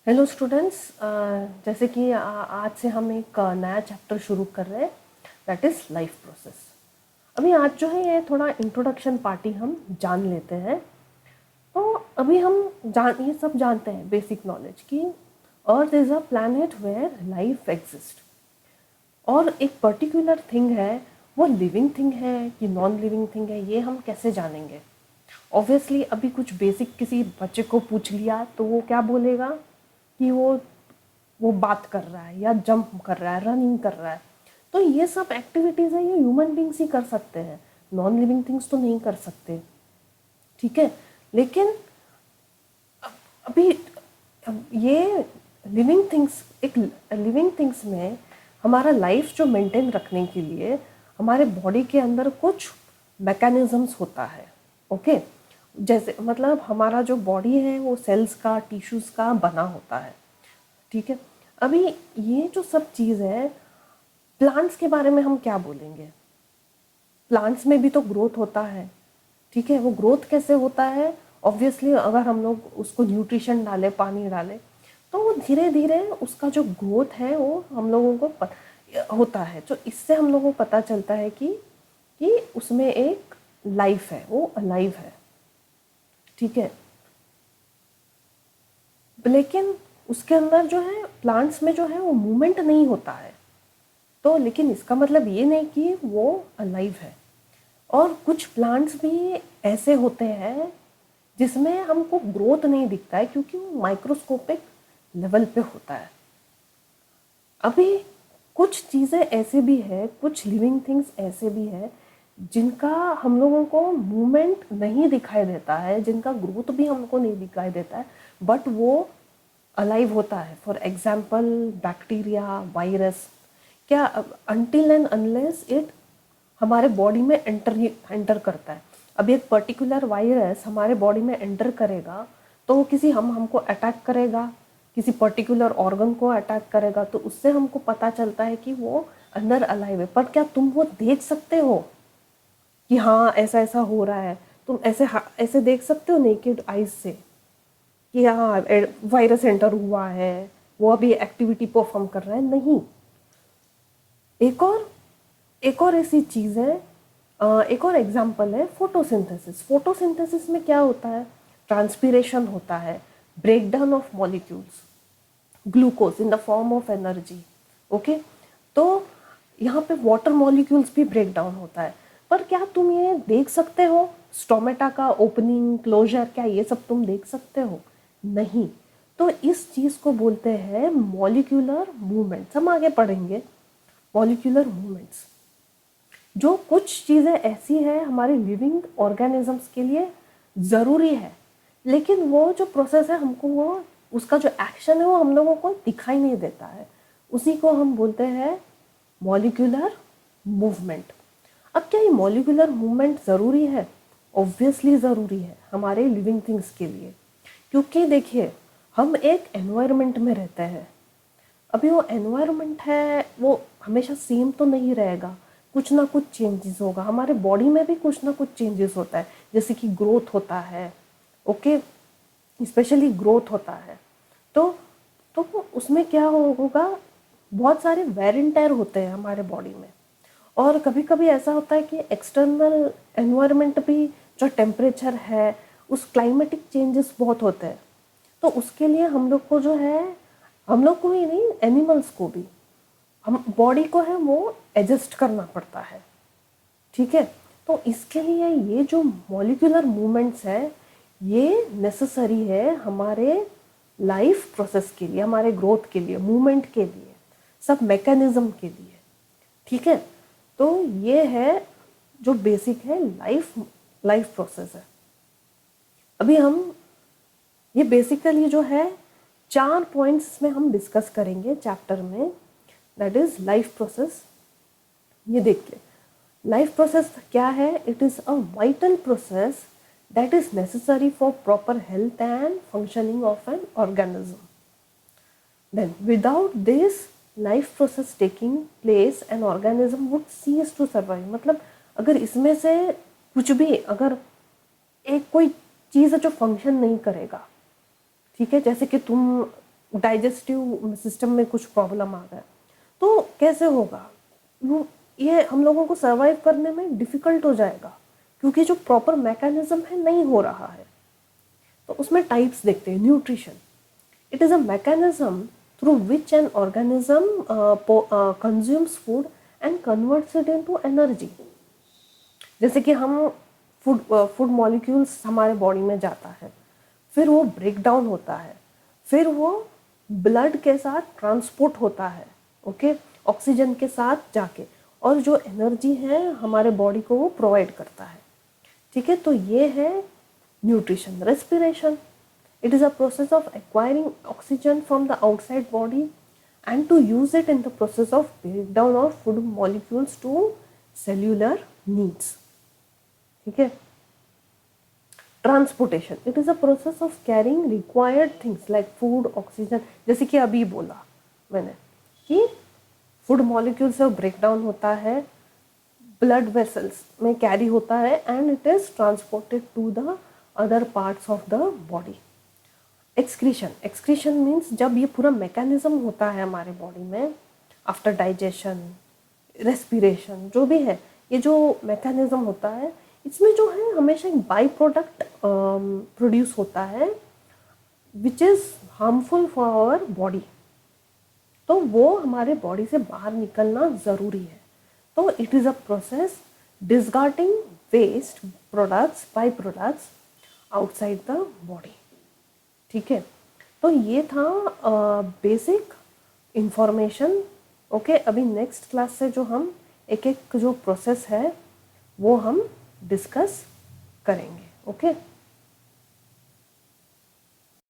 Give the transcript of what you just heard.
Hello students. जैसे कि आज से हम एक नया चैप्टर शुरू कर रहे हैं, दैट इज़ लाइफ प्रोसेस। अभी आज जो है ये थोड़ा इंट्रोडक्शन पार्टी हम जान लेते हैं। तो अभी हम ये सब जानते हैं बेसिक नॉलेज कि earth is a planet where life exist, और एक पर्टिकुलर थिंग है, वो लिविंग थिंग है कि नॉन लिविंग थिंग है, ये हम कैसे जानेंगे। ऑब्वियसली अभी कुछ बेसिक किसी बच्चे को पूछ लिया तो वो क्या बोलेगा कि वो बात कर रहा है या जंप कर रहा है, रनिंग कर रहा है। तो ये सब एक्टिविटीज़ है, ये ह्यूमन बींग्स ही कर सकते हैं, नॉन लिविंग थिंग्स तो नहीं कर सकते। ठीक है, लेकिन अभी ये लिविंग थिंग्स, एक लिविंग थिंग्स में हमारा लाइफ जो मेंटेन रखने के लिए हमारे बॉडी के अंदर कुछ मैकेनिज्म्स होता है। ओके, जैसे मतलब हमारा जो बॉडी है वो सेल्स का, टिश्यूज़ का बना होता है। ठीक है, अभी ये जो सब चीज़ है, प्लांट्स के बारे में हम क्या बोलेंगे। प्लांट्स में भी तो ग्रोथ होता है। ठीक है, वो ग्रोथ कैसे होता है, ऑब्वियसली अगर हम लोग उसको न्यूट्रिशन डालें, पानी डालें, तो वो धीरे धीरे उसका जो ग्रोथ है वो हम लोगों को होता है। तो इससे हम लोगों को पता चलता है कि उसमें एक लाइफ है, वो अलाइव है। ठीक है, लेकिन उसके अंदर जो है प्लांट्स में जो है वो मूवमेंट नहीं होता है। तो लेकिन इसका मतलब ये नहीं कि वो अलाइव है। और कुछ प्लांट्स भी ऐसे होते हैं जिसमें हमको ग्रोथ नहीं दिखता है, क्योंकि वो माइक्रोस्कोपिक लेवल पे होता है। अभी कुछ चीज़ें ऐसे भी है, कुछ लिविंग थिंग्स ऐसे भी है जिनका हम लोगों को मूवमेंट नहीं दिखाई देता है, जिनका ग्रोथ भी हमको नहीं दिखाई देता है, बट वो अलाइव होता है। फॉर एग्जाम्पल बैक्टीरिया, वायरस, क्या, अनटिल एंड अनलेस इट हमारे बॉडी में एंटर करता है। अब एक पर्टिकुलर वायरस हमारे बॉडी में एंटर करेगा तो वो किसी हमको अटैक करेगा, किसी पर्टिकुलर ऑर्गन को अटैक करेगा, तो उससे हमको पता चलता है कि वो अंदर अलाइव है। पर क्या तुम वो देख सकते हो कि हाँ ऐसा ऐसा हो रहा है? तुम ऐसे देख सकते हो नेकेड आइज से कि हाँ वायरस एंटर हुआ है, वो अभी एक्टिविटी परफॉर्म कर रहा है? नहीं। एक और एक और ऐसी चीज़ है, एक और एग्जांपल है फोटोसिंथेसिस। फोटोसिंथेसिस में क्या होता है? ट्रांसपीरेशन होता है, breakdown of molecules, glucose in the form of energy. Okay, तो यहाँ पे वाटर मॉलिक्यूल्स भी ब्रेक डाउन होता है। पर क्या तुम ये देख सकते हो? स्टोमेटा का ओपनिंग, क्लोजर, क्या ये सब तुम देख सकते हो? नहीं। तो इस चीज़ को बोलते हैं मॉलिक्यूलर मूवमेंट्स। हम आगे पढ़ेंगे मॉलिक्यूलर मूवमेंट्स। जो कुछ चीज़ें ऐसी हैं हमारे लिविंग ऑर्गेनिजम्स के लिए ज़रूरी है, लेकिन वो जो प्रोसेस है हमको, वो उसका जो एक्शन है वो हम लोगों को दिखाई नहीं देता है। उसी को हम बोलते हैं मॉलिक्यूलर मूवमेंट। अब क्या ये मॉलिक्यूलर मूवमेंट ज़रूरी है? ऑब्वियसली ज़रूरी है हमारे लिविंग थिंग्स के लिए, क्योंकि देखिए हम एक एनवायरनमेंट में रहते हैं। अभी वो एनवायरनमेंट है वो हमेशा सेम तो नहीं रहेगा, कुछ ना कुछ चेंजेस होगा। हमारे बॉडी में भी कुछ ना कुछ चेंजेस होता है, जैसे कि ग्रोथ होता है। ओके, स्पेशली ग्रोथ होता है। तो उसमें क्या होगा, बहुत सारे वेर एंड टेयर होते हैं हमारे बॉडी में। और कभी कभी ऐसा होता है कि एक्सटर्नल एनवायरनमेंट भी, जो टेम्परेचर है, उस क्लाइमेटिक चेंजेस बहुत होते हैं। तो उसके लिए हम लोग को जो है, हम लोग को ही नहीं, एनिमल्स को भी, हम बॉडी को है वो एडजस्ट करना पड़ता है। ठीक है, तो इसके लिए ये जो मॉलिक्यूलर मूवमेंट्स है ये नेसेसरी है हमारे लाइफ प्रोसेस के लिए, हमारे ग्रोथ के लिए, मूवमेंट के लिए, सब मैकेनिज्म के लिए। ठीक है, तो ये है जो बेसिक है लाइफ प्रोसेस है। अभी हम ये बेसिकली जो है 4 पॉइंट्स में हम डिस्कस करेंगे चैप्टर में, दैट इज लाइफ प्रोसेस। ये देख ले, लाइफ प्रोसेस क्या है? It is a vital process that is necessary for proper health and functioning of an organism. Then without this life process taking place an organism would cease to survive. मतलब अगर इसमें से कुछ भी, अगर एक कोई चीज़ है जो फंक्शन नहीं करेगा, ठीक है, जैसे कि तुम डाइजेस्टिव सिस्टम में कुछ प्रॉब्लम आ गया तो कैसे होगा, ये हम लोगों को सर्वाइव करने में डिफ़िकल्ट हो जाएगा, क्योंकि जो प्रॉपर मैकेनिज्म है नहीं हो रहा है। तो उसमें टाइप्स देखते हैं। Nutrition, it is a mechanism through which an organism consumes food and converts it into energy. जैसे कि हम फूड मॉलिक्यूल्स हमारे बॉडी में जाता है, फिर वो ब्रेक डाउन होता है, फिर वो ब्लड के साथ ट्रांसपोर्ट होता है, ओके, ऑक्सीजन के साथ जाके, और जो एनर्जी है हमारे बॉडी को वो प्रोवाइड करता है। ठीक है, तो ये है nutrition. Respiration, it is a process of acquiring oxygen from the outside body and to use it in the process of break down of food molecules to cellular needs. ठीक है। Transportation, it is a process of carrying required things like food, oxygen, जैसे कि अभी बोला मैंने कि food molecule से break down होता है, ब्लड वेसल्स में कैरी होता है and it is transported to the other parts of the body. Excretion, excretion means जब ये पूरा मैकेनिज्म होता है हमारे बॉडी में आफ्टर डाइजेशन, रेस्पिरेशन, जो भी है, ये जो मैकेनिज्म होता है इसमें जो है हमेशा एक बाई प्रोडक्ट प्रोड्यूस होता है which is harmful for our body. तो वो हमारे बॉडी से बाहर निकलना ज़रूरी है। तो it is a process discarding waste products, by products outside the body. ठीक है, तो ये था बेसिक इंफॉर्मेशन। ओके, अभी नेक्स्ट क्लास से जो हम एक एक जो प्रोसेस है वो हम डिस्कस करेंगे। ओके।